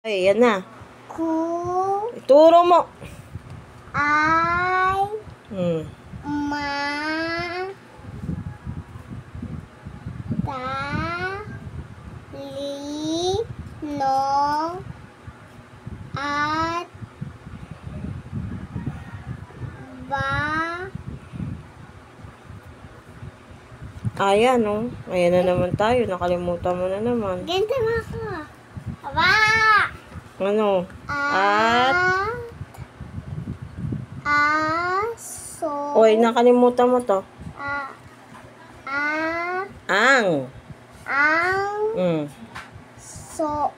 Ay, yan na. Ku. Ituro mo. Ay. Ma. Ta. Li. No. At. Ba. Ayan, oh. Ayan na naman tayo. Nakalimutan mo na naman. Ganito mo ako. Ba. Ano? At. Aso. Oy, nakalimutan mo to. Ang. Ang. So.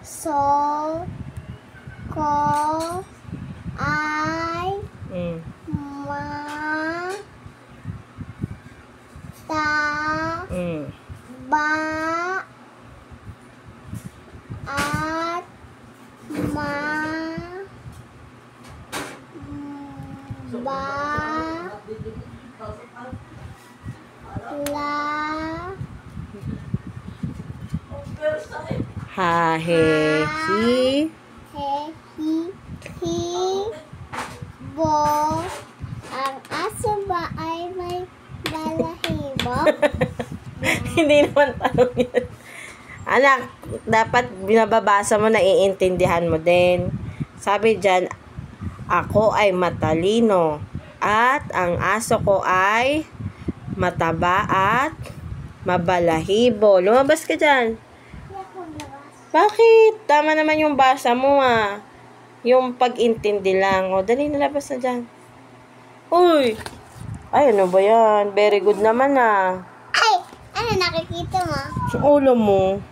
So. Ko. Ay. Ma. Ta. Ba. At. Ma. Ba. La. Ha, he, hi. He, hi. Bo. Ang aso ba ay may balahibo? Hindi naman tanong yan. Anak, dapat binababasa mo, naiintindihan mo din. Sabi dyan, ako ay matalino at ang aso ko ay mataba at mabalahibo. Lumabas ka dyan. Bakit? Tama naman yung basa mo, ah. Yung pag-intindi lang. O, dali, nalabas na dyan. Uy! Ay, ano ba yan? Very good naman, ah. Ay! Ano nakikita mo? Yung ulo mo.